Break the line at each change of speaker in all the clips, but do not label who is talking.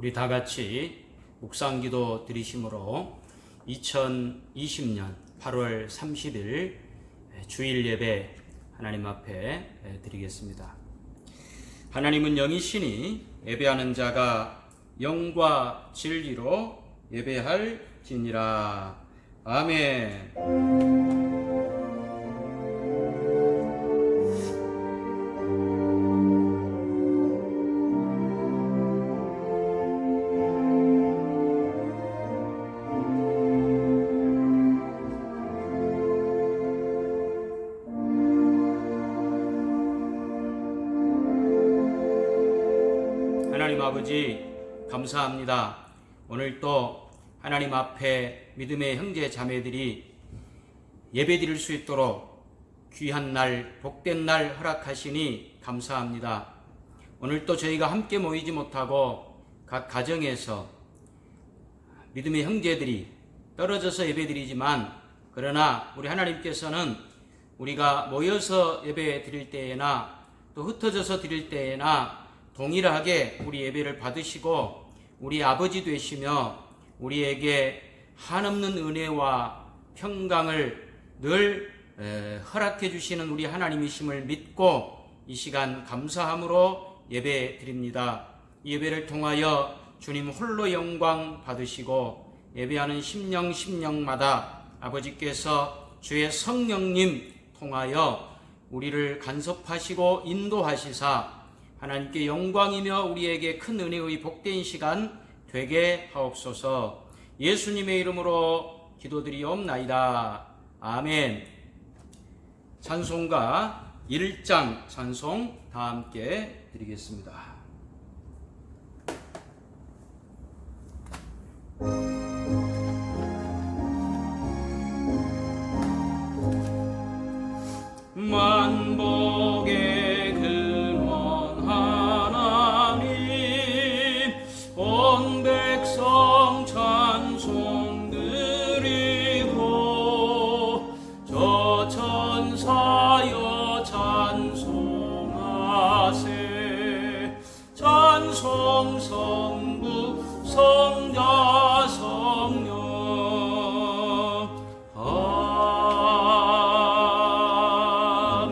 우리 다 같이 묵상기도 드리심으로 2020년 8월 30일 주일 예배 하나님 앞에 드리겠습니다. 하나님은 영이시니 예배하는 자가 영과 진리로 예배할지니라. 아멘. 하나님 아버지 감사합니다. 오늘 또 하나님 앞에 믿음의 형제 자매들이 예배 드릴 수 있도록 귀한 날, 복된 날 허락하시니 감사합니다. 오늘 또 저희가 함께 모이지 못하고 각 가정에서 믿음의 형제들이 떨어져서 예배 드리지만, 그러나 우리 하나님께서는 우리가 모여서 예배 드릴 때에나 또 흩어져서 드릴 때에나 동일하게 우리 예배를 받으시고 우리 아버지 되시며 우리에게 한없는 은혜와 평강을 늘 허락해 주시는 우리 하나님이심을 믿고 이 시간 감사함으로 예배 드립니다. 이 예배를 통하여 주님 홀로 영광 받으시고 예배하는 심령마다 아버지께서 주의 성령님 통하여 우리를 간섭하시고 인도하시사 하나님께 영광이며 우리에게 큰 은혜의 복된 시간 되게 하옵소서. 예수님의 이름으로 기도드리옵나이다. 아멘. 찬송가 1장 찬송 다 함께 드리겠습니다. 만복의 찬송 드리고 저 천사여 찬송하세. 찬송 성부 성자 성령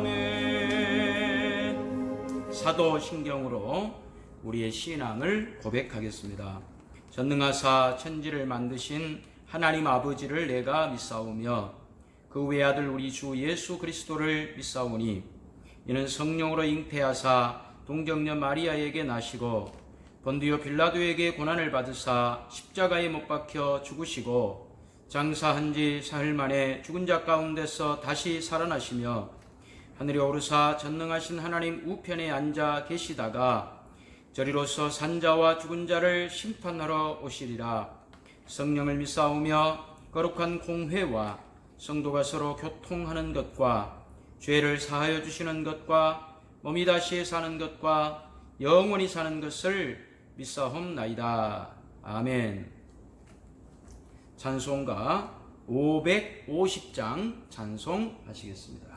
아멘. 사도신경으로 우리의 신앙을 고백하겠습니다. 전능하사 천지를 만드신 하나님 아버지를 내가 믿사오며 그 외아들 우리 주 예수 그리스도를 믿사오니 이는 성령으로 잉태하사 동정녀 마리아에게 나시고 본디오 빌라도에게 고난을 받으사 십자가에 못 박혀 죽으시고 장사한 지 사흘 만에 죽은 자 가운데서 다시 살아나시며 하늘에 오르사 전능하신 하나님 우편에 앉아 계시다가 저리로서 산자와 죽은 자를 심판하러 오시리라. 성령을 믿사오며 거룩한 공회와 성도가 서로 교통하는 것과 죄를 사하여 주시는 것과 몸이 다시 사는 것과 영원히 사는 것을 믿사옵나이다. 아멘. 찬송가 550장 찬송하시겠습니다.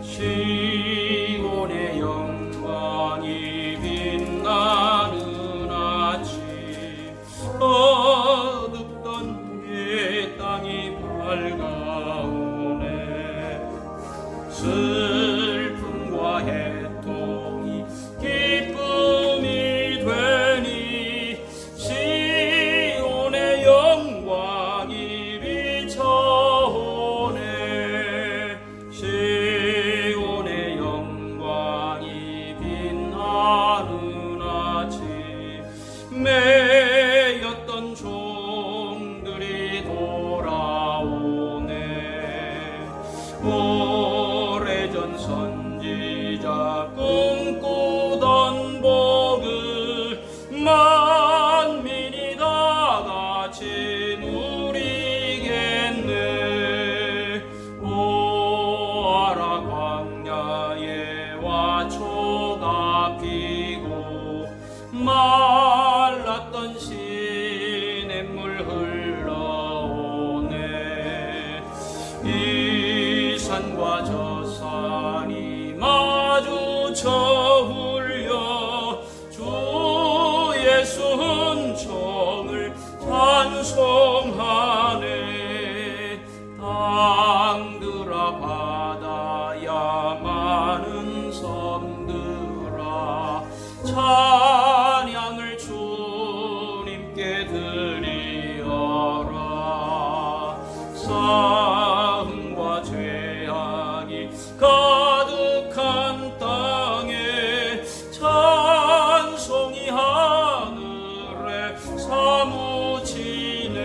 시온의 영광이 빛나는 아침 어둡던 이 땅이 밝아오네. 슬픔과 해통이 기쁨이 되니 시온의 영광이 비쳐오네. 매였던 종들이 돌아오네. 오래전 선지자 꿈꾸던 복을 만민이 다 같이 누리겠네. 오아라 광야에 와 초가 피고 말랐던 시냇물 흘러오네. 저울려 주의 순종을 찬송하네. 땅들아 바다야 많은 섬들아 찬양을 주님께 드리어라. 싸움과 죄악이 가득한 땅에 찬송이 하늘에 사무치네.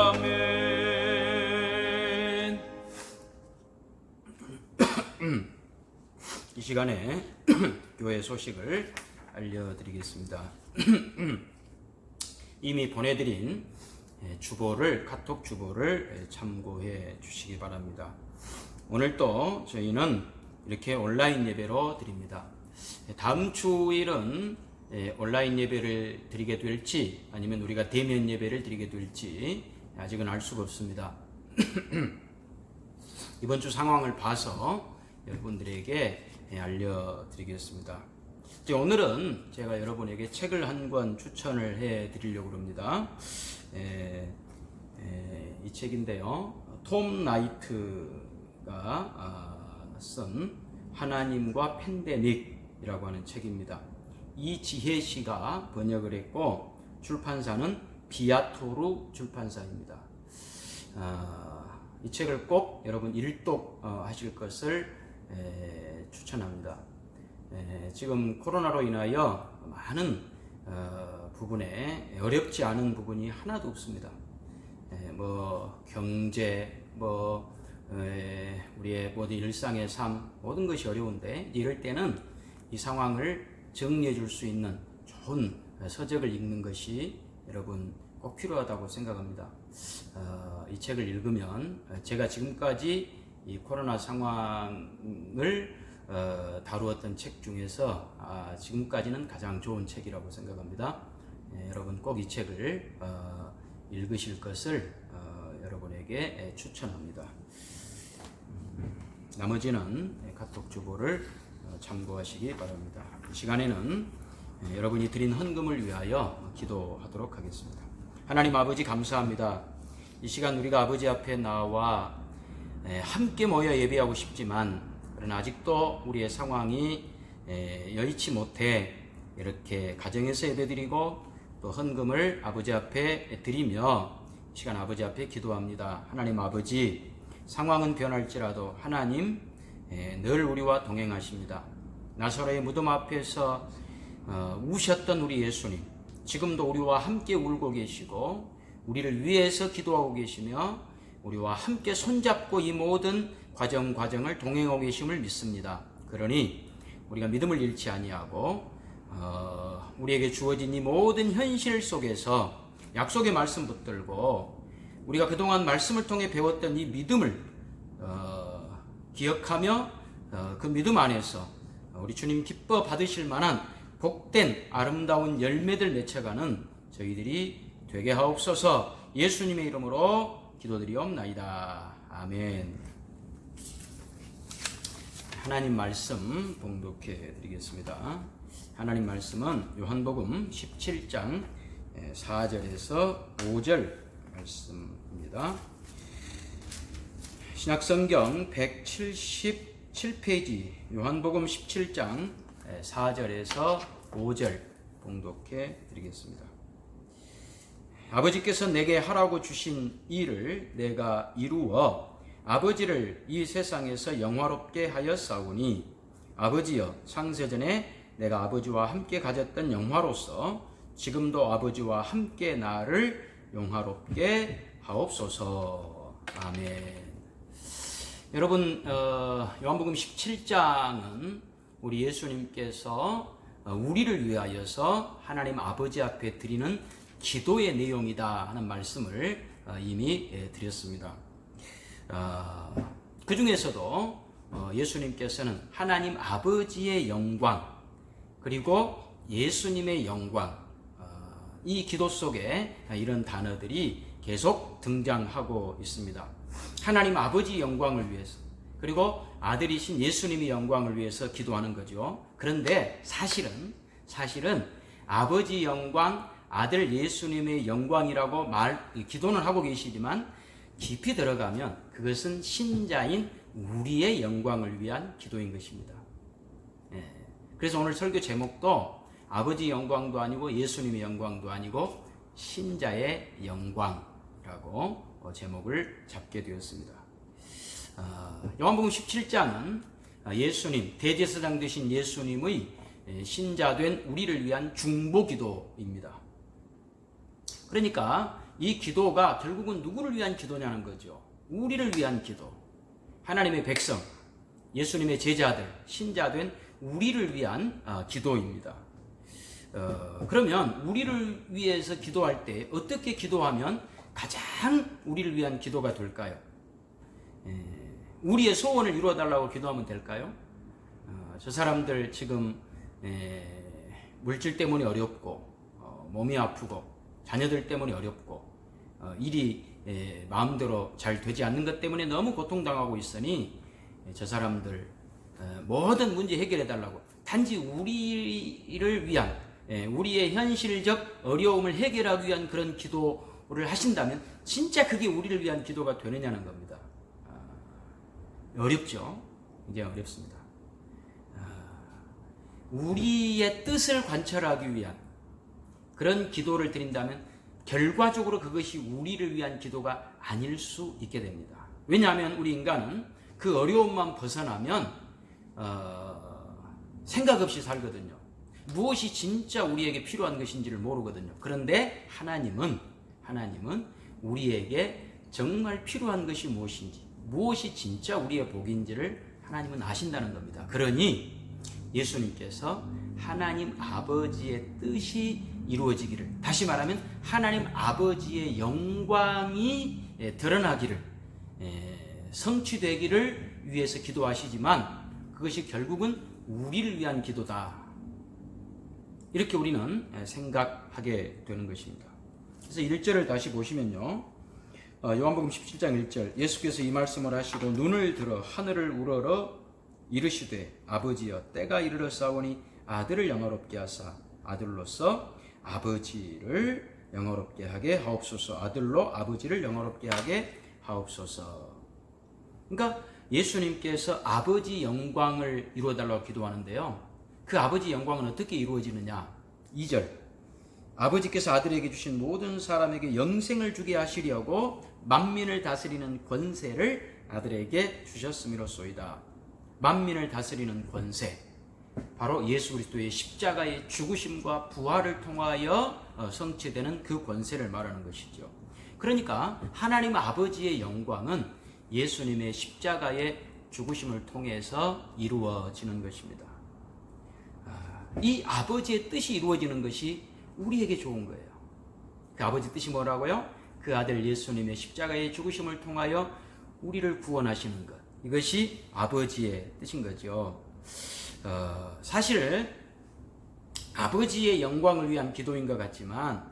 아멘. 이 시간에 교회 소식을 알려드리겠습니다. 이미 보내드린 주보를, 카톡 주보를 참고해 주시기 바랍니다. 오늘 또 저희는 이렇게 온라인 예배로 드립니다. 다음 주일은 온라인 예배를 드리게 될지 아니면 우리가 대면 예배를 드리게 될지 아직은 알 수가 없습니다. 이번 주 상황을 봐서 여러분들에게 알려드리겠습니다. 오늘은 제가 여러분에게 책을 한 권 추천을 해 드리려고 합니다. 이 책인데요, 톰 나이트가 쓴 하나님과 팬데믹이라고 하는 책입니다. 이지혜 씨가 번역을 했고 출판사는 비아토르 출판사입니다. 이 책을 꼭 여러분 일독하실 것을 추천합니다. 지금 코로나로 인하여 많은 부분에 어렵지 않은 부분이 하나도 없습니다. 뭐 경제, 우리의 모든 일상의 삶, 모든 것이 어려운데 이럴 때는 이 상황을 정리해 줄 수 있는 좋은 서적을 읽는 것이 여러분 꼭 필요하다고 생각합니다. 이 책을 읽으면 제가 지금까지 이 코로나 상황을 다루었던 책 중에서 지금까지는 가장 좋은 책이라고 생각합니다. 여러분 꼭 이 책을 읽으실 것을 여러분에게 추천합니다. 나머지는 카톡 주보를 참고하시기 바랍니다. 이 시간에는 여러분이 드린 헌금을 위하여 기도하도록 하겠습니다. 하나님 아버지 감사합니다. 이 시간 우리가 아버지 앞에 나와 함께 모여 예배하고 싶지만 그러나 아직도 우리의 상황이 여의치 못해 이렇게 가정에서 예배드리고 또 헌금을 아버지 앞에 드리며 이 시간 아버지 앞에 기도합니다. 하나님 아버지, 상황은 변할지라도 하나님 늘 우리와 동행하십니다. 나사로의 무덤 앞에서 우셨던 우리 예수님, 지금도 우리와 함께 울고 계시고 우리를 위해서 기도하고 계시며 우리와 함께 손잡고 이 모든 과정을 동행하고 계심을 믿습니다. 그러니 우리가 믿음을 잃지 아니하고 우리에게 주어진 이 모든 현실 속에서 약속의 말씀 붙들고 우리가 그동안 말씀을 통해 배웠던 이 믿음을 기억하며 그 믿음 안에서 우리 주님 기뻐 받으실 만한 복된 아름다운 열매들 맺혀가는 저희들이 되게 하옵소서. 예수님의 이름으로 기도드리옵나이다. 아멘. 하나님 말씀 봉독해 드리겠습니다. 하나님 말씀은 요한복음 17장 4절에서 5절 말씀입니다. 신약성경 177페이지 요한복음 17장 4절에서 5절 봉독해 드리겠습니다. 아버지께서 내게 하라고 주신 일을 내가 이루어 아버지를 이 세상에서 영화롭게 하였사오니 아버지여, 창세전에 내가 아버지와 함께 가졌던 영화로서 지금도 아버지와 함께 나를 영화롭게 하옵소서. 아멘. 여러분, 요한복음 17장은 우리 예수님께서 우리를 위하여서 하나님 아버지 앞에 드리는 기도의 내용이다 하는 말씀을 이미 드렸습니다. 그 중에서도 예수님께서는 하나님 아버지의 영광 그리고 예수님의 영광, 이 기도 속에 이런 단어들이 계속 등장하고 있습니다. 하나님 아버지 영광을 위해서, 그리고 아들이신 예수님의 영광을 위해서 기도하는 거죠. 그런데 사실은 아버지 영광, 아들 예수님의 영광이라고 기도는 하고 계시지만 깊이 들어가면 그것은 신자인 우리의 영광을 위한 기도인 것입니다. 그래서 오늘 설교 제목도 아버지 영광도 아니고 예수님의 영광도 아니고 신자의 영광이라고 제목을 잡게 되었습니다. 요한복음 17장은 예수님, 대제사장 되신 예수님의 신자된 우리를 위한 중보기도입니다. 그러니까 이 기도가 결국은 누구를 위한 기도냐는 거죠. 우리를 위한 기도. 하나님의 백성, 예수님의 제자들, 신자된 우리를 위한 기도입니다. 그러면 우리를 위해서 기도할 때 어떻게 기도하면 가장 우리를 위한 기도가 될까요? 우리의 소원을 이루어달라고 기도하면 될까요? 저 사람들 지금 물질 때문에 어렵고 몸이 아프고 자녀들 때문에 어렵고 일이 마음대로 잘 되지 않는 것 때문에 너무 고통당하고 있으니 저 사람들 모든 문제 해결해달라고, 단지 우리를 위한, 우리의 현실적 어려움을 해결하기 위한 그런 기도를 하신다면 진짜 그게 우리를 위한 기도가 되느냐는 겁니다. 어렵죠? 이제 어렵습니다. 우리의 뜻을 관철하기 위한 그런 기도를 드린다면 결과적으로 그것이 우리를 위한 기도가 아닐 수 있게 됩니다. 왜냐하면 우리 인간은 그 어려움만 벗어나면 생각 없이 살거든요. 무엇이 진짜 우리에게 필요한 것인지를 모르거든요. 그런데 하나님은 우리에게 정말 필요한 것이 무엇인지, 무엇이 진짜 우리의 복인지를 하나님은 아신다는 겁니다. 그러니 예수님께서 하나님 아버지의 뜻이 이루어지기를, 다시 말하면 하나님 아버지의 영광이 드러나기를, 성취되기를 위해서 기도하시지만 그것이 결국은 우리를 위한 기도다, 이렇게 우리는 생각하게 되는 것입니다. 그래서 1절을 다시 보시면요, 요한복음 17장 1절, 예수께서 이 말씀을 하시고 눈을 들어 하늘을 우러러 이르시되 아버지여 때가 이르러 싸우니 아들을 영화롭게 하사 아들로서 아버지를 영화롭게 하게 하옵소서. 아들로 아버지를 영화롭게 하게 하옵소서. 그러니까 예수님께서 아버지 영광을 이루어달라고 기도하는데요, 그 아버지 영광은 어떻게 이루어지느냐. 2절, 아버지께서 아들에게 주신 모든 사람에게 영생을 주게 하시려고 만민을 다스리는 권세를 아들에게 주셨음이로소이다. 만민을 다스리는 권세, 바로 예수 그리스도의 십자가의 죽으심과 부활을 통하여 성취되는 그 권세를 말하는 것이죠. 그러니까 하나님 아버지의 영광은 예수님의 십자가의 죽으심을 통해서 이루어지는 것입니다. 이 아버지의 뜻이 이루어지는 것이 우리에게 좋은 거예요. 그 아버지 뜻이 뭐라고요? 그 아들 예수님의 십자가의 죽으심을 통하여 우리를 구원하시는 것, 이것이 아버지의 뜻인 거죠. 사실 아버지의 영광을 위한 기도인 것 같지만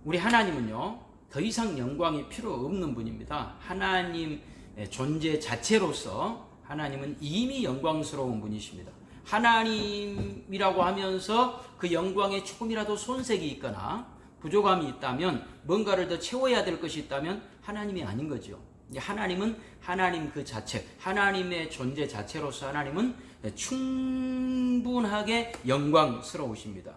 우리 하나님은요, 더 이상 영광이 필요 없는 분입니다. 하나님 존재 자체로서 하나님은 이미 영광스러운 분이십니다. 하나님이라고 하면서 그 영광에 조금이라도 손색이 있거나 부족함이 있다면, 뭔가를 더 채워야 될 것이 있다면 하나님이 아닌 거죠. 하나님은 하나님 그 자체, 하나님의 존재 자체로서 하나님은 충분하게 영광스러우십니다.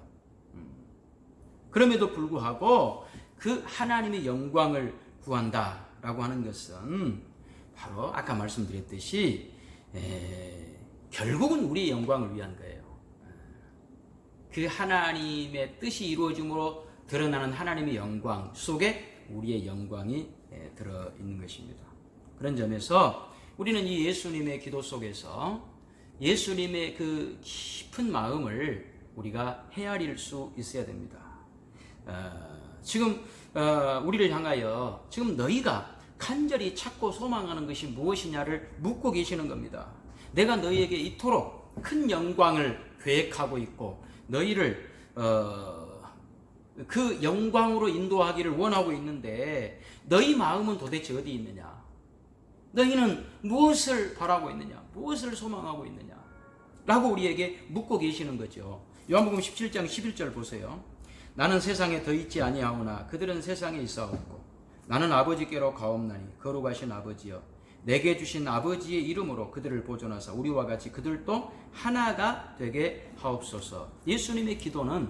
그럼에도 불구하고 그 하나님의 영광을 구한다라고 하는 것은 바로 아까 말씀드렸듯이 결국은 우리의 영광을 위한 거예요. 그 하나님의 뜻이 이루어짐으로 드러나는 하나님의 영광 속에 우리의 영광이 들어있는 것입니다. 그런 점에서 우리는 이 예수님의 기도 속에서 예수님의 그 깊은 마음을 우리가 헤아릴 수 있어야 됩니다. 지금 우리를 향하여 지금 너희가 간절히 찾고 소망하는 것이 무엇이냐를 묻고 계시는 겁니다. 내가 너희에게 이토록 큰 영광을 계획하고 있고 너희를 그 영광으로 인도하기를 원하고 있는데 너희 마음은 도대체 어디 있느냐? 너희는 무엇을 바라고 있느냐? 무엇을 소망하고 있느냐? 라고 우리에게 묻고 계시는 거죠. 요한복음 17장 11절 보세요. 나는 세상에 더 있지 아니하오나 그들은 세상에 있사옵고 나는 아버지께로 가옵나니 거룩하신 아버지여 내게 주신 아버지의 이름으로 그들을 보존하사 우리와 같이 그들도 하나가 되게 하옵소서. 예수님의 기도는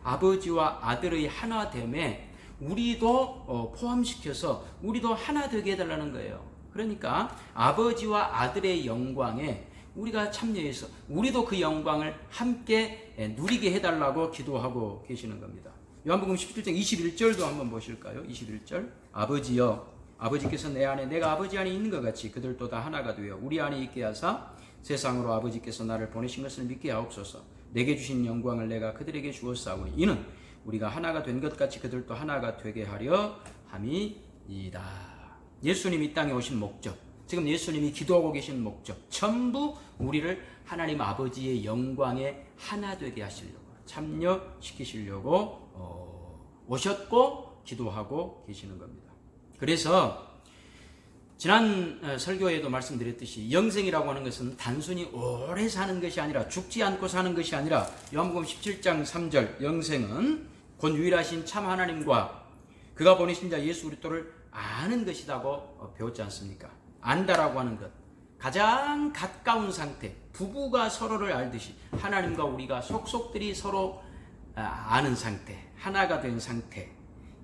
아버지와 아들의 하나됨에 우리도 포함시켜서 우리도 하나 되게 해달라는 거예요. 그러니까 아버지와 아들의 영광에 우리가 참여해서 우리도 그 영광을 함께 누리게 해달라고 기도하고 계시는 겁니다. 요한복음 17장 21절도 한번 보실까요? 21절 아버지여 아버지께서 내 안에 내가 아버지 안에 있는 것 같이 그들도 다 하나가 되어 우리 안에 있게 하사 세상으로 아버지께서 나를 보내신 것을 믿게 하옵소서. 내게 주신 영광을 내가 그들에게 주었사오니 이는 우리가 하나가 된 것 같이 그들도 하나가 되게 하려 함이이다. 예수님이 이 땅에 오신 목적, 지금 예수님이 기도하고 계신 목적, 전부 우리를 하나님 아버지의 영광에 하나 되게 하시려고 참여시키시려고 오셨고 기도하고 계시는 겁니다. 그래서 지난 설교에도 말씀드렸듯이 영생이라고 하는 것은 단순히 오래 사는 것이 아니라 죽지 않고 사는 것이 아니라 요한복음 17장 3절 영생은 곧 유일하신 참 하나님과 그가 보내신 자 예수 그리스도를 아는 것이라고 배웠지 않습니까? 안다라고 하는 것, 가장 가까운 상태, 부부가 서로를 알듯이 하나님과 우리가 속속들이 서로 아는 상태, 하나가 된 상태,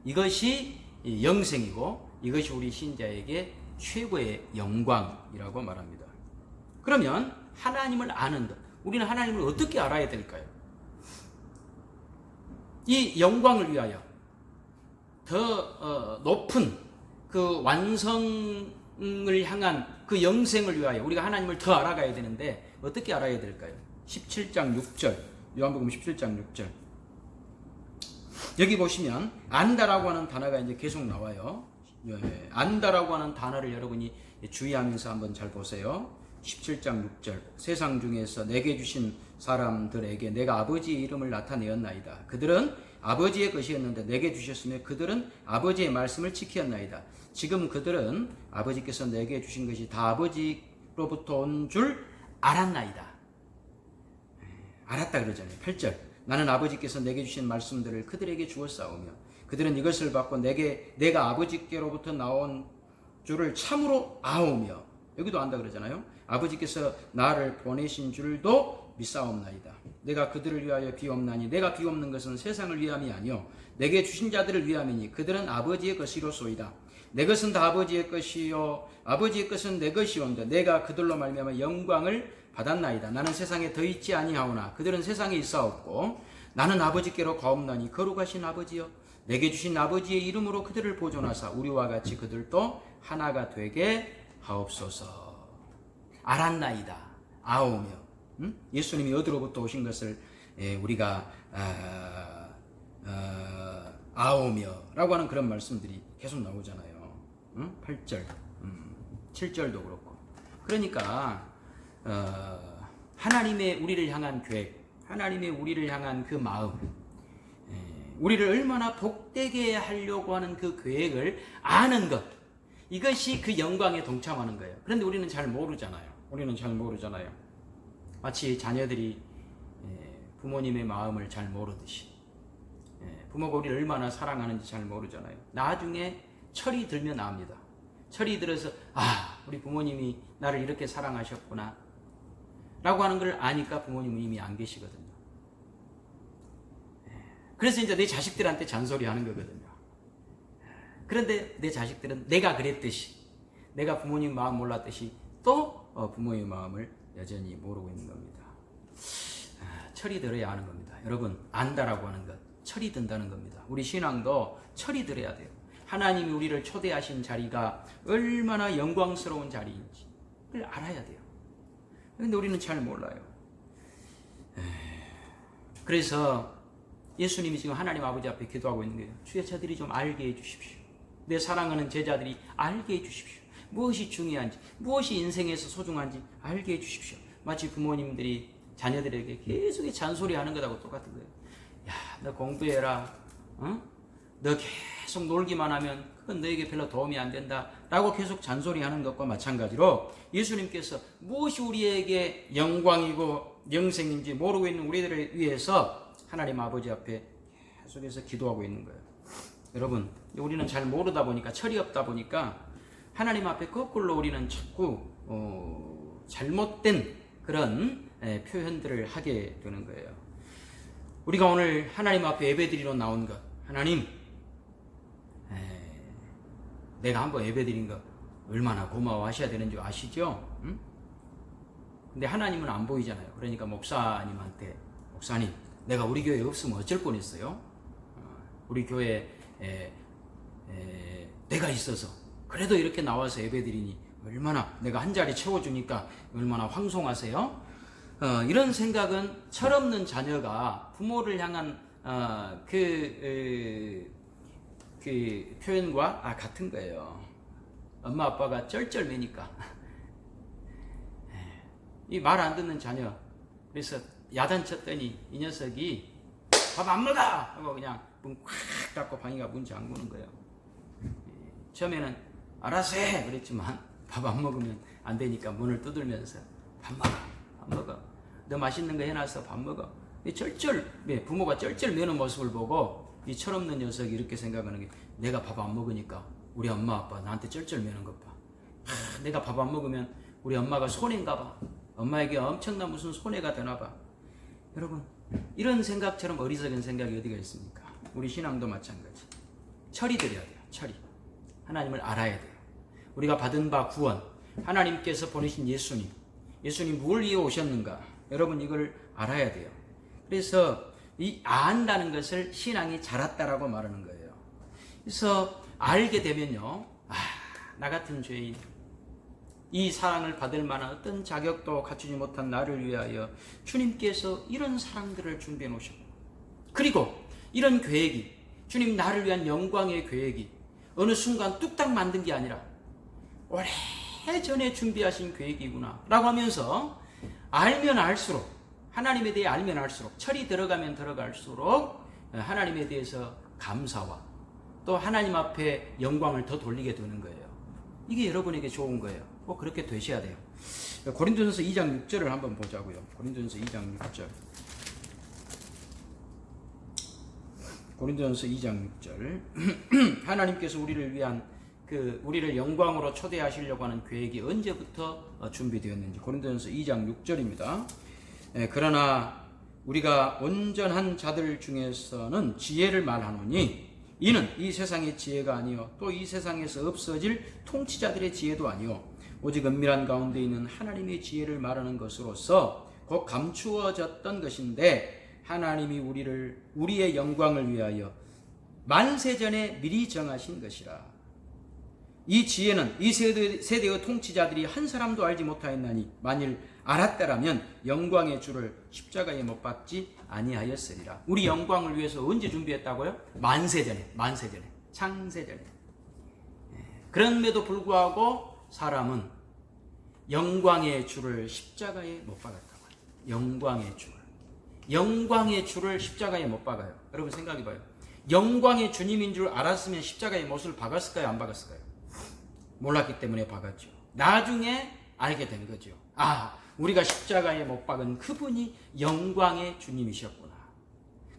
이것이 영생이고 이것이 우리 신자에게 최고의 영광이라고 말합니다. 그러면 하나님을 아는 것, 우리는 하나님을 어떻게 알아야 될까요? 이 영광을 위하여 더 높은 그 완성을 향한 그 영생을 위하여 우리가 하나님을 더 알아가야 되는데 어떻게 알아야 될까요? 17장 6절 요한복음 17장 6절 여기 보시면 안다라고 하는 단어가 이제 계속 나와요. 안다라고 하는 단어를 여러분이 주의하면서 한번 잘 보세요. 17장 6절 세상 중에서 내게 주신 사람들에게 내가 아버지의 이름을 나타내었나이다. 그들은 아버지의 것이었는데 내게 주셨으며 그들은 아버지의 말씀을 지켰나이다. 지금 그들은 아버지께서 내게 주신 것이 다 아버지로부터 온 줄 알았나이다. 알았다 그러잖아요. 8절 나는 아버지께서 내게 주신 말씀들을 그들에게 주었사오며 그들은 이것을 받고 내가 아버지께로부터 나온 줄을 참으로 아오며 여기도 안다 그러잖아요. 아버지께서 나를 보내신 줄도 믿사옵나이다. 내가 그들을 위하여 비옵나니 내가 비옵는 것은 세상을 위함이 아니요 내게 주신 자들을 위함이니 그들은 아버지의 것이로소이다. 내 것은 다 아버지의 것이요 아버지의 것은 내 것이온데 내가 그들로 말미암아 영광을 받았나이다. 나는 세상에 더 있지 아니하오나 그들은 세상에 있사옵고 나는 아버지께로 가옵나니 거룩하신 아버지여 내게 주신 아버지의 이름으로 그들을 보존하사 우리와 같이 그들도 하나가 되게 하옵소서. 알았나이다. 아오며 예수님이 어디로부터 오신 것을 우리가 아오며 라고 하는 그런 말씀들이 계속 나오잖아요. 8절 7절도 그렇고 그러니까 하나님의 우리를 향한 계획, 하나님의 우리를 향한 그 마음, 우리를 얼마나 복되게 하려고 하는 그 계획을 아는 것, 이것이 그 영광에 동참하는 거예요. 그런데 우리는 잘 모르잖아요. 마치 자녀들이 부모님의 마음을 잘 모르듯이 부모가 우리를 얼마나 사랑하는지 잘 모르잖아요. 나중에 철이 들면 압니다. 철이 들어서 우리 부모님이 나를 이렇게 사랑하셨구나 라고 하는 걸 아니까 부모님은 이미 안 계시거든요. 그래서 이제 내 자식들한테 잔소리하는 거거든요. 그런데 내 자식들은 내가 그랬듯이 내가 부모님 마음 몰랐듯이 또 부모의 마음을 여전히 모르고 있는 겁니다. 철이 들어야 하는 겁니다. 여러분 안다라고 하는 것 철이 든다는 겁니다. 우리 신앙도 철이 들어야 돼요. 하나님이 우리를 초대하신 자리가 얼마나 영광스러운 자리인지 그걸 알아야 돼요. 그런데 우리는 잘 몰라요. 그래서 예수님이 지금 하나님 아버지 앞에 기도하고 있는 거예요. 주의 자들이 좀 알게 해주십시오. 내 사랑하는 제자들이 알게 해주십시오. 무엇이 중요한지, 무엇이 인생에서 소중한지 알게 해주십시오. 마치 부모님들이 자녀들에게 계속 잔소리하는 것하고 똑같은 거예요. 야, 너 공부해라. 너 계속 놀기만 하면 그건 너에게 별로 도움이 안 된다 라고 계속 잔소리하는 것과 마찬가지로 예수님께서 무엇이 우리에게 영광이고 영생인지 모르고 있는 우리들을 위해서 하나님 아버지 앞에 계속해서 기도하고 있는 거예요. 여러분, 우리는 잘 모르다 보니까, 철이 없다 보니까 하나님 앞에 거꾸로 우리는 자꾸 잘못된 그런 표현들을 하게 되는 거예요. 우리가 오늘 하나님 앞에 예배드리러 나온 것, 하나님, 내가 한번 예배드린 거 얼마나 고마워하셔야 되는지 아시죠? 응? 근데 하나님은 안 보이잖아요. 그러니까 목사님한테, 목사님, 내가 우리 교회에 없으면 어쩔 뻔했어요. 우리 교회에 내가 있어서 그래도 이렇게 나와서 예배드리니 얼마나, 내가 한 자리 채워주니까 얼마나 황송하세요? 이런 생각은 철없는 자녀가 부모를 향한 그 표현과 같은 거예요. 엄마 아빠가 쩔쩔매니까 이 말 안 듣는 자녀, 그래서 야단쳤더니 이 녀석이 밥 안 먹어 하고 그냥 문 꽉 닫고 방해가 문 잠그는 거예요. 처음에는 알아서 해 그랬지만 밥 안 먹으면 안 되니까 문을 두들면서 밥 먹어, 너 맛있는 거 해놔서 밥 먹어. 부모가 쩔쩔매는 모습을 보고 이 철없는 녀석이 이렇게 생각하는 게, 내가 밥 안 먹으니까 우리 엄마 아빠 나한테 쩔쩔매는 것 봐. 내가 밥 안 먹으면 우리 엄마가 손해인가 봐. 엄마에게 엄청난 무슨 손해가 되나 봐. 여러분, 이런 생각처럼 어리석은 생각이 어디가 있습니까? 우리 신앙도 마찬가지. 철이 들여야 돼요. 철이. 하나님을 알아야 돼요. 우리가 받은 바 구원, 하나님께서 보내신 예수님 뭘 위해 오셨는가? 여러분, 이걸 알아야 돼요. 그래서 이 안다는 것을 신앙이 자랐다라고 말하는 거예요. 그래서 알게 되면요, 나 같은 죄인, 이 사랑을 받을 만한 어떤 자격도 갖추지 못한 나를 위하여 주님께서 이런 사랑들을 준비해 놓으셨고, 그리고 이런 계획이, 주님 나를 위한 영광의 계획이 어느 순간 뚝딱 만든 게 아니라 오래전에 준비하신 계획이구나 라고 하면서 알면 알수록, 하나님에 대해 알면 알수록, 철이 들어가면 들어갈수록 하나님에 대해서 감사와 또 하나님 앞에 영광을 더 돌리게 되는 거예요. 이게 여러분에게 좋은 거예요. 꼭 그렇게 되셔야 돼요. 고린도전서 2장 6절을 한번 보자고요. 고린도전서 2장 6절. 고린도전서 2장 6절. 하나님께서 우리를 위한 우리를 영광으로 초대하시려고 하는 계획이 언제부터 준비되었는지, 고린도전서 2장 6절입니다. 그러나 우리가 온전한 자들 중에서는 지혜를 말하노니 이는 이 세상의 지혜가 아니요 또 이 세상에서 없어질 통치자들의 지혜도 아니요 오직 은밀한 가운데 있는 하나님의 지혜를 말하는 것으로서 곧 감추어졌던 것인데, 하나님이 우리의 영광을 위하여 만세전에 미리 정하신 것이라. 이 지혜는 이 세대의 통치자들이 한 사람도 알지 못하였나니 만일 알았더라면 영광의 주를 십자가에 못 박지 아니하였으리라. 우리 영광을 위해서 언제 준비했다고요? 만세전에, 창세전에. 그럼에도 불구하고 사람은 영광의 주를 십자가에 못 박았다고 해요. 영광의 주를 십자가에 못 박아요. 여러분 생각해봐요. 영광의 주님인 줄 알았으면 십자가에 못을 박았을까요? 안 박았을까요? 몰랐기 때문에 박았죠. 나중에 알게 된 거죠. 우리가 십자가에 못 박은 그분이 영광의 주님이셨구나.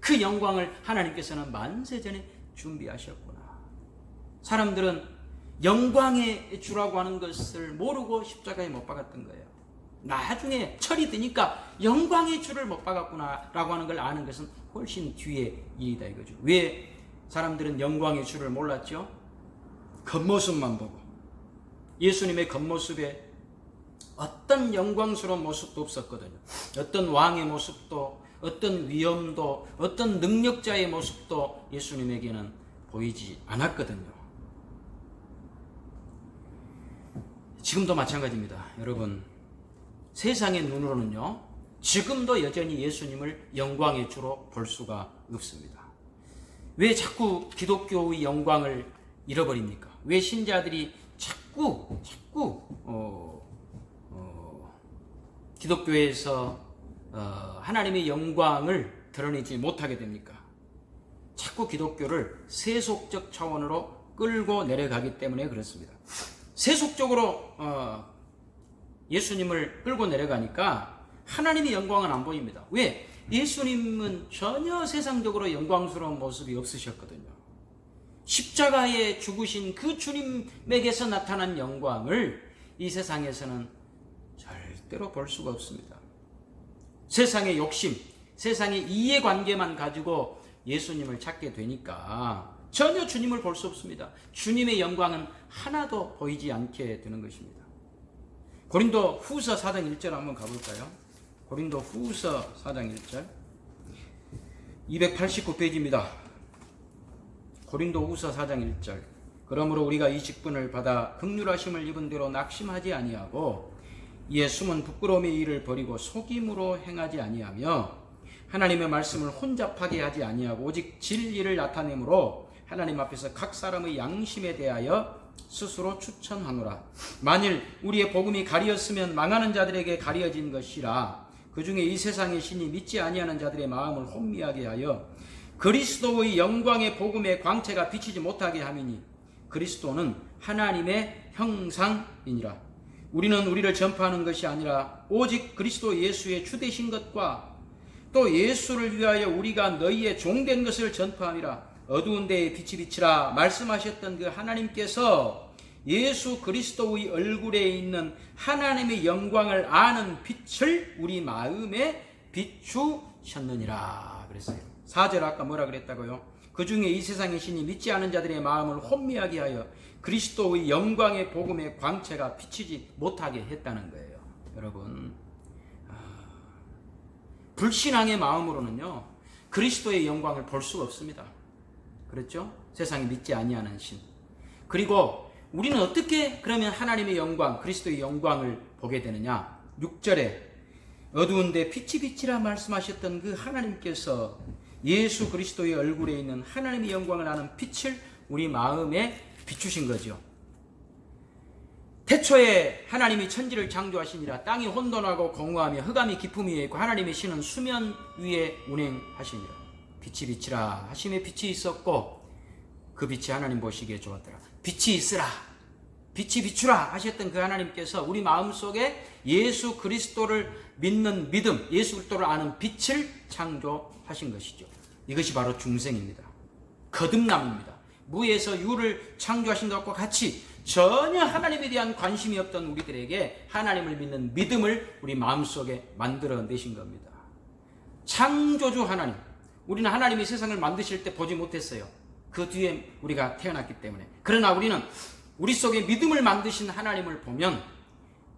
그 영광을 하나님께서는 만세전에 준비하셨구나. 사람들은 영광의 주라고 하는 것을 모르고 십자가에 못 박았던 거예요. 나중에 철이 드니까 영광의 주를 못 박았구나 라고 하는 걸 아는 것은 훨씬 뒤의 일이다 이거죠. 왜 사람들은 영광의 주를 몰랐죠? 겉모습만 보고, 예수님의 겉모습에 어떤 영광스러운 모습도 없었거든요. 어떤 왕의 모습도, 어떤 위엄도, 어떤 능력자의 모습도 예수님에게는 보이지 않았거든요. 지금도 마찬가지입니다. 여러분, 세상의 눈으로는요, 지금도 여전히 예수님을 영광의 주로 볼 수가 없습니다. 왜 자꾸 기독교의 영광을 잃어버립니까? 왜 신자들이 자꾸 기독교에서 하나님의 영광을 드러내지 못하게 됩니까? 자꾸 기독교를 세속적 차원으로 끌고 내려가기 때문에 그렇습니다. 세속적으로 예수님을 끌고 내려가니까 하나님의 영광은 안 보입니다. 왜? 예수님은 전혀 세상적으로 영광스러운 모습이 없으셨거든요. 십자가에 죽으신 그 주님에게서 나타난 영광을 이 세상에서는 절대로 볼 수가 없습니다. 세상의 욕심, 세상의 이해관계만 가지고 예수님을 찾게 되니까 전혀 주님을 볼 수 없습니다. 주님의 영광은 하나도 보이지 않게 되는 것입니다. 고린도 후서 4장 1절 한번 가볼까요? 고린도 후서 4장 1절 289페이지입니다. 고린도 후서 4장 1절 그러므로 우리가 이 직분을 받아 긍휼하심을 입은 대로 낙심하지 아니하고 이에 숨은 부끄러움의 일을 버리고 속임으로 행하지 아니하며 하나님의 말씀을 혼잡하게 하지 아니하고 오직 진리를 나타내므로 하나님 앞에서 각 사람의 양심에 대하여 스스로 추천하노라. 만일 우리의 복음이 가리었으면 망하는 자들에게 가려진 것이라. 그 중에 이 세상의 신이 믿지 아니하는 자들의 마음을 혼미하게 하여 그리스도의 영광의 복음의 광채가 비치지 못하게 함이니 그리스도는 하나님의 형상이니라. 우리는 우리를 전파하는 것이 아니라 오직 그리스도 예수의 주되신 것과 또 예수를 위하여 우리가 너희의 종된 것을 전파함이라. 어두운 데에 빛이 비치라 말씀하셨던 그 하나님께서 예수 그리스도의 얼굴에 있는 하나님의 영광을 아는 빛을 우리 마음에 비추셨느니라 그랬어요. 4절 아까 뭐라 그랬다고요? 그 중에 이 세상의 신이 믿지 않은 자들의 마음을 혼미하게 하여 그리스도의 영광의 복음의 광채가 비치지 못하게 했다는 거예요. 여러분, 불신앙의 마음으로는요 그리스도의 영광을 볼 수가 없습니다. 그렇죠? 세상이 믿지 아니하는 신. 그리고 우리는 어떻게 그러면 하나님의 영광, 그리스도의 영광을 보게 되느냐? 6절에 어두운데 빛이 비치라 말씀하셨던 그 하나님께서 예수 그리스도의 얼굴에 있는 하나님의 영광을 아는 빛을 우리 마음에 비추신 거죠. 태초에 하나님이 천지를 창조하시니라. 땅이 혼돈하고 공허하며 흑암이 깊음 위에 있고 하나님의 신은 수면 위에 운행하시니라. 빛이 비치라 하심에 빛이 있었고 그 빛이 하나님 보시기에 좋았더라. 빛이 있으라, 빛이 비추라 하셨던 그 하나님께서 우리 마음속에 예수 그리스도를 믿는 믿음, 예수 그리스도를 아는 빛을 창조하신 것이죠. 이것이 바로 중생입니다. 거듭남입니다. 무에서 유를 창조하신 것과 같이 전혀 하나님에 대한 관심이 없던 우리들에게 하나님을 믿는 믿음을 우리 마음속에 만들어내신 겁니다. 창조주 하나님, 우리는 하나님이 세상을 만드실 때 보지 못했어요. 그 뒤에 우리가 태어났기 때문에. 그러나 우리는 우리 속에 믿음을 만드신 하나님을 보면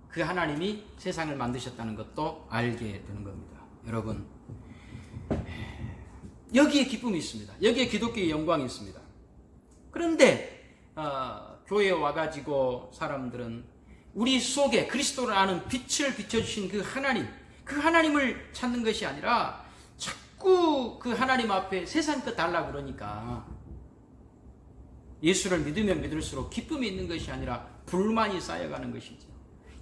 그 하나님이 세상을 만드셨다는 것도 알게 되는 겁니다. 여러분, 여기에 기쁨이 있습니다. 여기에 기독교의 영광이 있습니다. 그런데 교회에 와가지고 사람들은 우리 속에 그리스도를 아는 빛을 비춰주신 그 하나님을 찾는 것이 아니라 자꾸 그 하나님 앞에 세상 것 달라고 그러니까 예수를 믿으면 믿을수록 기쁨이 있는 것이 아니라 불만이 쌓여가는 것이죠.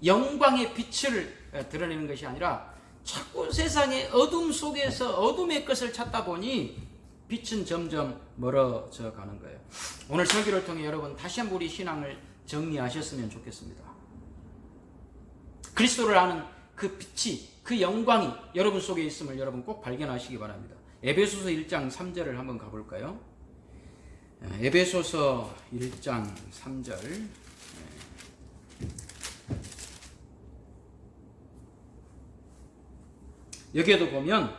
영광의 빛을 드러내는 것이 아니라 자꾸 세상의 어둠 속에서 어둠의 것을 찾다 보니 빛은 점점 멀어져 가는 거예요. 오늘 설교를 통해 여러분 다시 한번 우리 신앙을 정리하셨으면 좋겠습니다. 그리스도를 아는 그 빛이, 그 영광이 여러분 속에 있음을 여러분 꼭 발견하시기 바랍니다. 에베소서 1장 3절을 한번 가볼까요? 에베소서 1장 3절. 여기에도 보면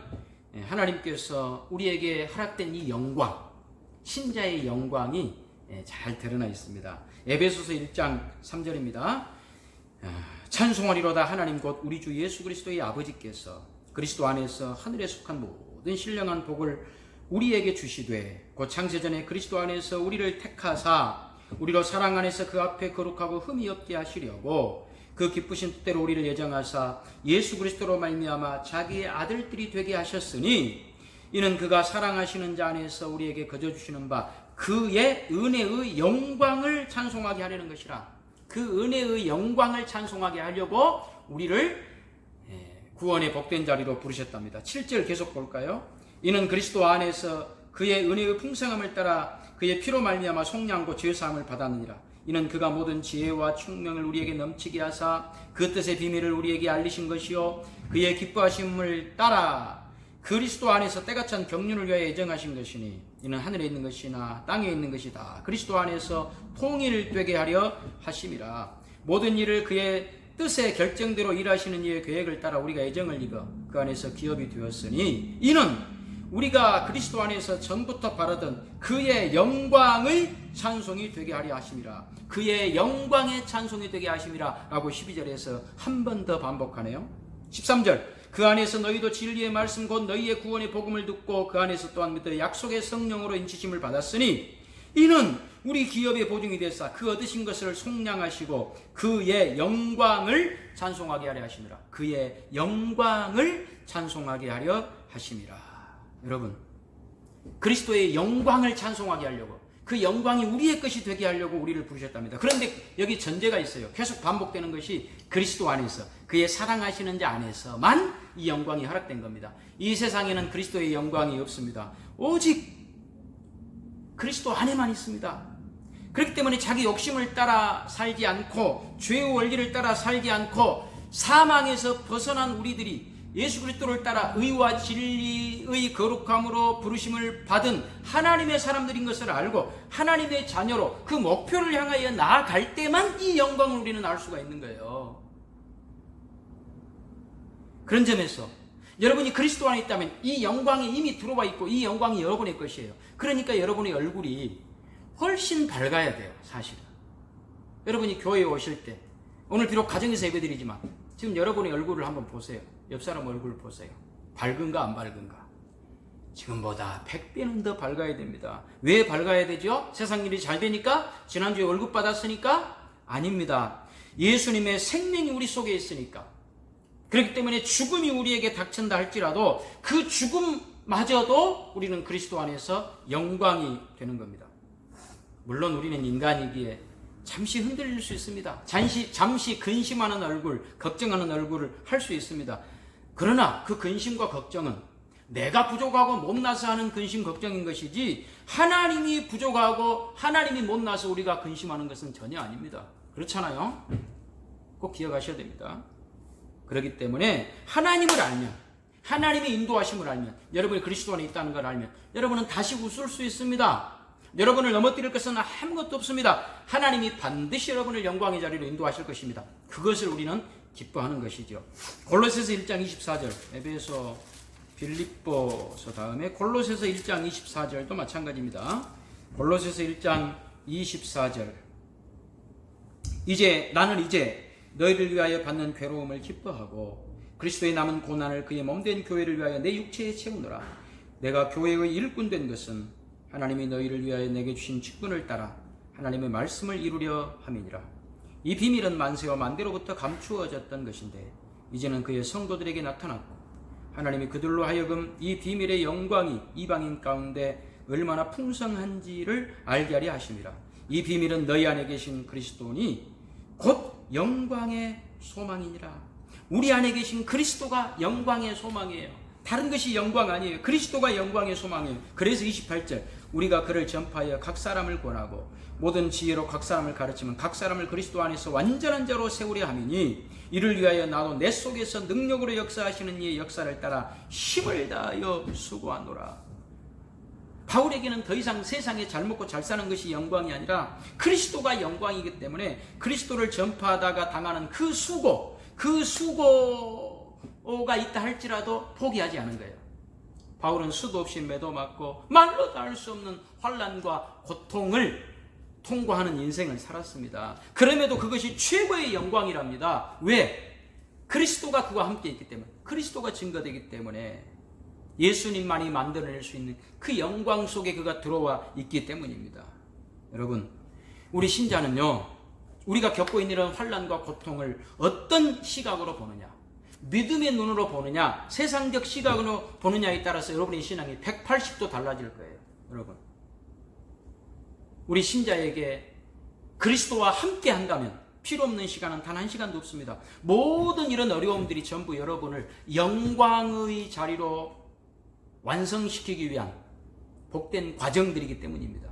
하나님께서 우리에게 허락된 이 영광, 신자의 영광이 잘 드러나 있습니다. 에베소서 1장 3절입니다. 찬송하리로다 하나님 곧 우리 주 예수 그리스도의 아버지께서 그리스도 안에서 하늘에 속한 모든 신령한 복을 우리에게 주시되 곧 창세전에 그리스도 안에서 우리를 택하사 우리로 사랑 안에서 그 앞에 거룩하고 흠이 없게 하시려고 그 기쁘신 뜻대로 우리를 예정하사 예수 그리스도로 말미암아 자기의 아들들이 되게 하셨으니 이는 그가 사랑하시는 자 안에서 우리에게 거저 주시는 바 그의 은혜의 영광을 찬송하게 하려는 것이라. 그 은혜의 영광을 찬송하게 하려고 우리를 구원의 복된 자리로 부르셨답니다. 7절 계속 볼까요? 이는 그리스도 안에서 그의 은혜의 풍성함을 따라 그의 피로 말미암아 속량고 죄사함을 받았느니라. 이는 그가 모든 지혜와 총명을 우리에게 넘치게 하사 그 뜻의 비밀을 우리에게 알리신 것이요 그의 기뻐하심을 따라 그리스도 안에서 때가 찬 경륜을 위하여 예정하신 것이니 이는 하늘에 있는 것이나 땅에 있는 것이 다 그리스도 안에서 통일되게 하려 하심이라. 모든 일을 그의 뜻의 결정대로 일하시는 이의 계획을 따라 우리가 예정을 입어 그 안에서 기업이 되었으니 이는 우리가 그리스도 안에서 전부터 바라던 그의 영광의 찬송이 되게 하려 하심이라. 그의 영광의 찬송이 되게 하심이라 라고 12절에서 한 번 더 반복하네요. 13절 그 안에서 너희도 진리의 말씀 곧 너희의 구원의 복음을 듣고 그 안에서 또한 믿어 약속의 성령으로 인치심을 받았으니 이는 우리 기업의 보증이 되사 그 얻으신 것을 속량하시고 그의 영광을 찬송하게 하려 하심이라. 그의 영광을 찬송하게 하려 하심이라. 여러분, 그리스도의 영광을 찬송하게 하려고, 그 영광이 우리의 것이 되게 하려고 우리를 부르셨답니다. 그런데 여기 전제가 있어요. 계속 반복되는 것이 그리스도 안에서, 그의 사랑하시는 자 안에서만 이 영광이 허락된 겁니다. 이 세상에는 그리스도의 영광이 없습니다. 오직 그리스도 안에만 있습니다. 그렇기 때문에 자기 욕심을 따라 살지 않고 죄의 원리를 따라 살지 않고 사망에서 벗어난 우리들이 예수 그리스도를 따라 의와 진리의 거룩함으로 부르심을 받은 하나님의 사람들인 것을 알고 하나님의 자녀로 그 목표를 향하여 나아갈 때만 이 영광을 우리는 알 수가 있는 거예요. 그런 점에서 여러분이 그리스도 안에 있다면 이 영광이 이미 들어와 있고 이 영광이 여러분의 것이에요. 그러니까 여러분의 얼굴이 훨씬 밝아야 돼요. 사실은 여러분이 교회에 오실 때, 오늘 비록 가정에서 예배드리지만 지금 여러분의 얼굴을 한번 보세요. 옆 사람 얼굴을 보세요. 밝은가 안 밝은가? 지금보다 100배는 더 밝아야 됩니다. 왜 밝아야 되죠? 세상 일이 잘 되니까? 지난주에 월급 받았으니까? 아닙니다. 예수님의 생명이 우리 속에 있으니까. 그렇기 때문에 죽음이 우리에게 닥친다 할지라도 그 죽음마저도 우리는 그리스도 안에서 영광이 되는 겁니다. 물론 우리는 인간이기에 잠시 흔들릴 수 있습니다. 잠시 근심하는 얼굴, 걱정하는 얼굴을 할 수 있습니다. 그러나 그 근심과 걱정은 내가 부족하고 못나서 하는 근심, 걱정인 것이지 하나님이 부족하고 하나님이 못나서 우리가 근심하는 것은 전혀 아닙니다. 그렇잖아요? 꼭 기억하셔야 됩니다. 그렇기 때문에 하나님을 알면, 하나님의 인도하심을 알면, 여러분이 그리스도 안에 있다는 걸 알면 여러분은 다시 웃을 수 있습니다. 여러분을 넘어뜨릴 것은 아무것도 없습니다. 하나님이 반드시 여러분을 영광의 자리로 인도하실 것입니다. 그것을 우리는 기뻐하는 것이죠. 골로새서 1장 24절, 에베소, 빌립보서 다음에 골로새서 1장 24절도 마찬가지입니다. 골로새서 1장 24절 나는 이제 너희를 위하여 받는 괴로움을 기뻐하고 그리스도의 남은 고난을 그의 몸된 교회를 위하여 내 육체에 채우노라. 내가 교회의 일꾼 된 것은 하나님이 너희를 위하여 내게 주신 직분을 따라 하나님의 말씀을 이루려 함이니라. 이 비밀은 만세와 만대로부터 감추어졌던 것인데 이제는 그의 성도들에게 나타났고 하나님이 그들로 하여금 이 비밀의 영광이 이방인 가운데 얼마나 풍성한지를 알게 하려 하심이라. 이 비밀은 너희 안에 계신 그리스도니 곧 영광의 소망이니라. 우리 안에 계신 그리스도가 영광의 소망이에요. 다른 것이 영광 아니에요. 그리스도가 영광의 소망이에요. 그래서 28절 우리가 그를 전파하여 각 사람을 권하고 모든 지혜로 각 사람을 가르치면 각 사람을 그리스도 안에서 완전한 자로 세우려 함이니 이를 위하여 나도 내 속에서 능력으로 역사하시는 이의 역사를 따라 힘을 다하여 수고하노라. 바울에게는 더 이상 세상에 잘 먹고 잘 사는 것이 영광이 아니라 그리스도가 영광이기 때문에 그리스도를 전파하다가 당하는 그 수고가 있다 할지라도 포기하지 않은 거예요. 바울은 수도 없이 매도 맞고 말로 다 할 수 없는 환난과 고통을 통과하는 인생을 살았습니다. 그럼에도 그것이 최고의 영광이랍니다. 왜? 그리스도가 그와 함께 있기 때문에, 그리스도가 증거되기 때문에, 예수님만이 만들어낼 수 있는 그 영광 속에 그가 들어와 있기 때문입니다. 여러분, 우리 신자는요, 우리가 겪고 있는 이런 환난과 고통을 어떤 시각으로 보느냐, 믿음의 눈으로 보느냐, 세상적 시각으로 보느냐에 따라서 여러분의 신앙이 180도 달라질 거예요. 여러분, 우리 신자에게 그리스도와 함께 한다면 필요 없는 시간은 단 한 시간도 없습니다. 모든 이런 어려움들이 전부 여러분을 영광의 자리로 완성시키기 위한 복된 과정들이기 때문입니다.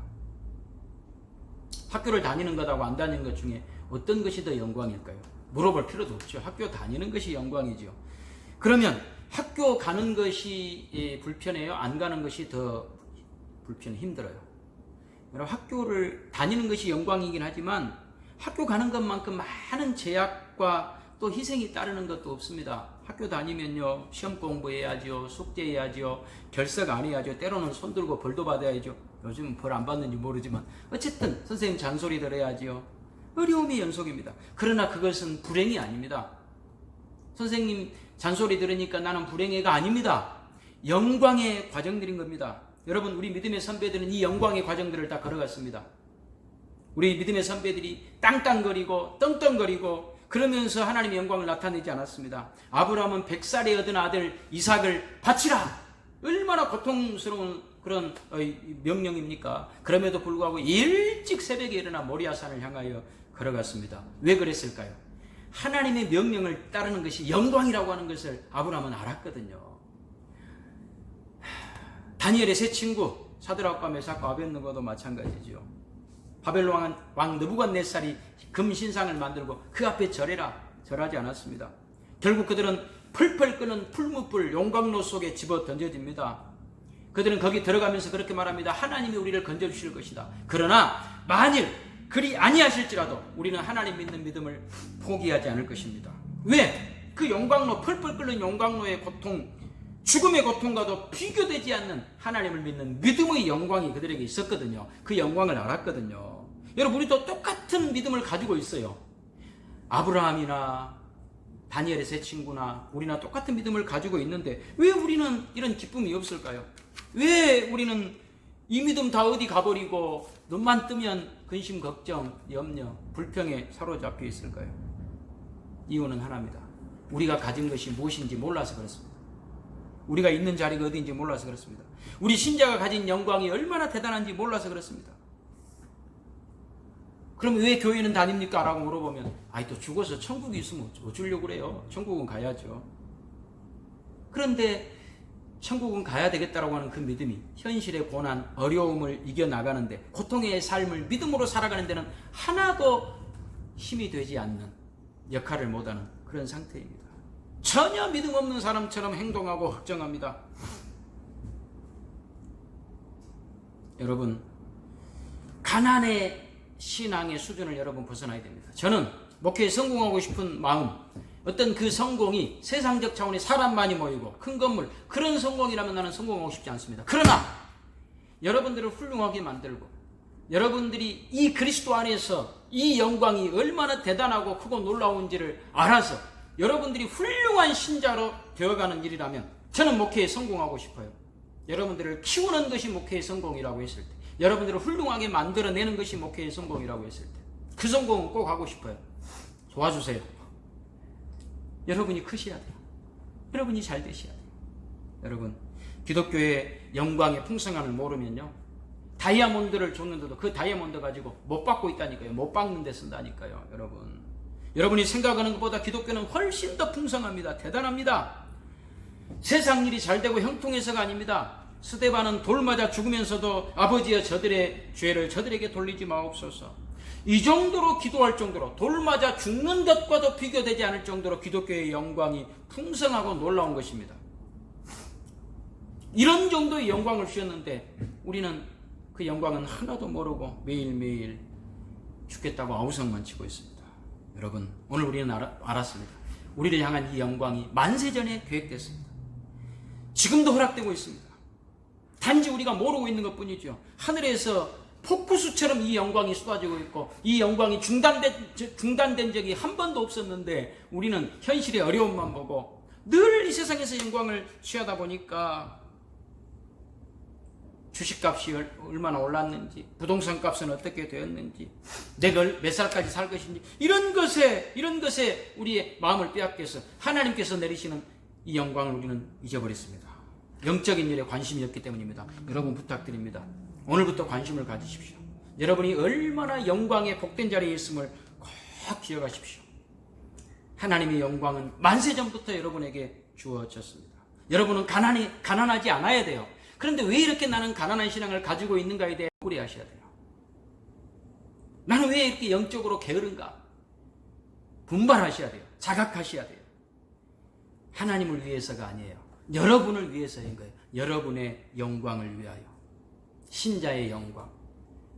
학교를 다니는 것하고 안 다니는 것 중에 어떤 것이 더 영광일까요? 물어볼 필요도 없죠. 학교 다니는 것이 영광이죠. 그러면 학교 가는 것이 불편해요? 안 가는 것이 더 힘들어요? 여러분, 학교를 다니는 것이 영광이긴 하지만 학교 가는 것만큼 많은 제약과 또 희생이 따르는 것도 없습니다. 학교 다니면요, 시험 공부해야죠, 숙제해야죠, 결석 안 해야죠, 때로는 손 들고 벌도 받아야죠. 요즘 벌 안 받는지 모르지만 어쨌든 선생님 잔소리 들어야죠. 어려움이 연속입니다. 그러나 그것은 불행이 아닙니다. 선생님 잔소리 들으니까 나는 불행해가 아닙니다. 영광의 과정들인 겁니다. 여러분, 우리 믿음의 선배들은 이 영광의 과정들을 다 걸어갔습니다. 우리 믿음의 선배들이 땅땅거리고 떵떵거리고 그러면서 하나님의 영광을 나타내지 않았습니다. 아브라함은 100살에 얻은 아들 이삭을 바치라! 얼마나 고통스러운 그런 명령입니까? 그럼에도 불구하고 일찍 새벽에 일어나 모리아산을 향하여 걸어갔습니다. 왜 그랬을까요? 하나님의 명령을 따르는 것이 영광이라고 하는 것을 아브라함은 알았거든요. 다니엘의 세 친구 사드락과 메삭과 아벳느고도 마찬가지죠. 바벨론 왕 느부갓네살이 금신상을 만들고 그 앞에 절하지 않았습니다. 결국 그들은 펄펄 끄는 풀무불 용광로 속에 집어 던져집니다. 그들은 거기 들어가면서 그렇게 말합니다. 하나님이 우리를 건져주실 것이다. 그러나 만일 그리 아니하실지라도 우리는 하나님 믿는 믿음을 포기하지 않을 것입니다. 왜? 그 용광로, 펄펄 끓는 용광로의 고통, 죽음의 고통과도 비교되지 않는 하나님을 믿는 믿음의 영광이 그들에게 있었거든요. 그 영광을 알았거든요. 여러분, 우리도 똑같은 믿음을 가지고 있어요. 아브라함이나 다니엘의 세 친구나 우리나 똑같은 믿음을 가지고 있는데 왜 우리는 이런 기쁨이 없을까요? 왜 우리는 이 믿음 다 어디 가버리고 눈만 뜨면 근심, 걱정, 염려, 불평에 사로잡혀 있을까요? 이유는 하나입니다. 우리가 가진 것이 무엇인지 몰라서 그렇습니다. 우리가 있는 자리가 어디인지 몰라서 그렇습니다. 우리 신자가 가진 영광이 얼마나 대단한지 몰라서 그렇습니다. 그럼 왜 교회는 다닙니까? 라고 물어보면 또 죽어서 천국이 있으면 어쩌려고 그래요? 천국은 가야죠. 그런데 천국은 가야 되겠다라고 하는 그 믿음이 현실의 고난, 어려움을 이겨나가는데, 고통의 삶을 믿음으로 살아가는 데는 하나도 힘이 되지 않는, 역할을 못하는 그런 상태입니다. 전혀 믿음 없는 사람처럼 행동하고 걱정합니다. 여러분, 가난의 신앙의 수준을 여러분 벗어나야 됩니다. 저는 목회에 성공하고 싶은 마음, 어떤 그 성공이 세상적 차원의 사람 많이 모이고 큰 건물, 그런 성공이라면 나는 성공하고 싶지 않습니다. 그러나 여러분들을 훌륭하게 만들고 여러분들이 이 그리스도 안에서 이 영광이 얼마나 대단하고 크고 놀라운지를 알아서 여러분들이 훌륭한 신자로 되어가는 일이라면 저는 목회에 성공하고 싶어요. 여러분들을 키우는 것이 목회의 성공이라고 했을 때, 여러분들을 훌륭하게 만들어내는 것이 목회의 성공이라고 했을 때, 그 성공은 꼭 하고 싶어요. 도와주세요. 여러분이 크셔야 돼요. 여러분이 잘 되셔야 돼요. 여러분, 기독교의 영광의 풍성함을 모르면요, 다이아몬드를 줬는데도 그 다이아몬드 가지고 못 받고 있다니까요. 못 박는 데 쓴다니까요. 여러분이 생각하는 것보다 기독교는 훨씬 더 풍성합니다. 대단합니다. 세상 일이 잘 되고 형통해서가 아닙니다. 스데반은 돌 맞아 죽으면서도 아버지여 저들의 죄를 저들에게 돌리지 마옵소서. 이 정도로 기도할 정도로, 돌 맞아 죽는 것과도 비교되지 않을 정도로 기독교의 영광이 풍성하고 놀라운 것입니다. 이런 정도의 영광을 주셨는데 우리는 그 영광은 하나도 모르고 매일매일 죽겠다고 아우성만 치고 있습니다. 여러분, 오늘 우리는 알았습니다. 우리를 향한 이 영광이 만세전에 계획됐습니다. 지금도 허락되고 있습니다. 단지 우리가 모르고 있는 것 뿐이죠. 하늘에서 폭포수처럼 이 영광이 쏟아지고 있고 이 영광이 중단된 적이 한 번도 없었는데 우리는 현실의 어려움만 보고 늘 이 세상에서 영광을 취하다 보니까 주식값이 얼마나 올랐는지, 부동산 값은 어떻게 되었는지, 내가 몇 살까지 살 것인지, 이런 것에 우리의 마음을 빼앗겨서 하나님께서 내리시는 이 영광을 우리는 잊어버렸습니다. 영적인 일에 관심이 없기 때문입니다. 여러분, 부탁드립니다. 오늘부터 관심을 가지십시오. 여러분이 얼마나 영광의 복된 자리에 있음을 꼭 기억하십시오. 하나님의 영광은 만세전부터 여러분에게 주어졌습니다. 여러분은 가난하지 않아야 돼요. 그런데 왜 이렇게 나는 가난한 신앙을 가지고 있는가에 대해 고려하셔야 돼요. 나는 왜 이렇게 영적으로 게으른가? 분발하셔야 돼요. 자각하셔야 돼요. 하나님을 위해서가 아니에요. 여러분을 위해서인 거예요. 여러분의 영광을 위하여. 신자의 영광.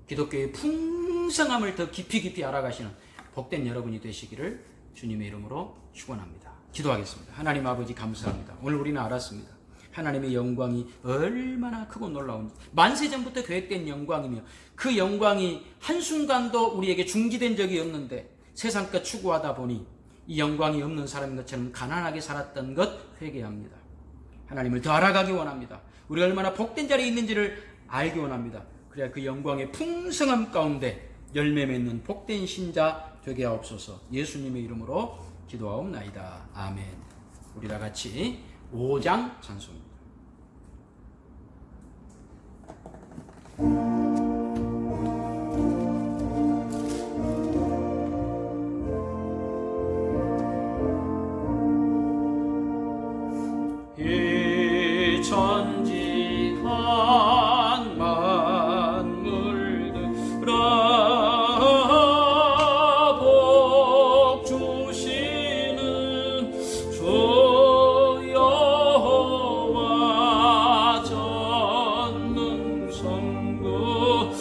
기독교의 풍성함을 더 깊이 알아가시는 복된 여러분이 되시기를 주님의 이름으로 축원합니다. 기도하겠습니다. 하나님 아버지 감사합니다. 오늘 우리는 알았습니다. 하나님의 영광이 얼마나 크고 놀라운지. 만세전부터 계획된 영광이며 그 영광이 한순간도 우리에게 중지된 적이 없는데 세상껏 추구하다 보니 이 영광이 없는 사람인 것처럼 가난하게 살았던 것 회개합니다. 하나님을 더 알아가기 원합니다. 우리가 얼마나 복된 자리에 있는지를 알기 원합니다. 그래야 그 영광의 풍성함 가운데 열매 맺는 복된 신자 되게 하옵소서. 예수님의 이름으로 기도하옵나이다. 아멘. 우리 다 같이 5장 찬송입니다. 이 천지한 만물들아 복 주시는 주 여호와 전능성부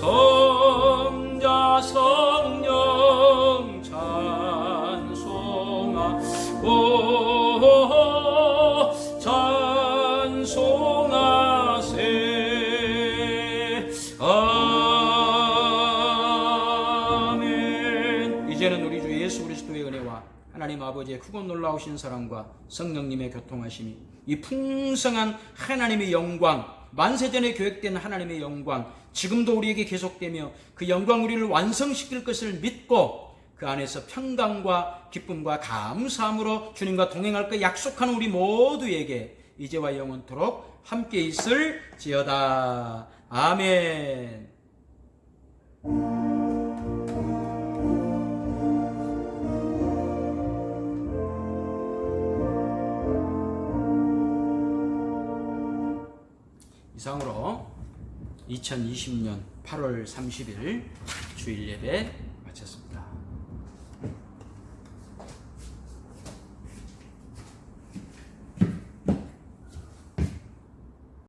성자 성령 찬송하고 찬송하세. 아멘. 이제는 우리 주 예수 그리스도의 은혜와 하나님 아버지의 크고 놀라우신 사랑과 성령님의 교통하심이 이 풍성한 하나님의 영광, 만세전에 계획된 하나님의 영광 지금도 우리에게 계속되며 그 영광 우리를 완성시킬 것을 믿고 그 안에서 평강과 기쁨과 감사함으로 주님과 동행할 것 약속하는 우리 모두에게 이제와 영원토록 함께 있을지어다. 아멘. 이상으로 2020년 8월 30일 주일 예배 마쳤습니다.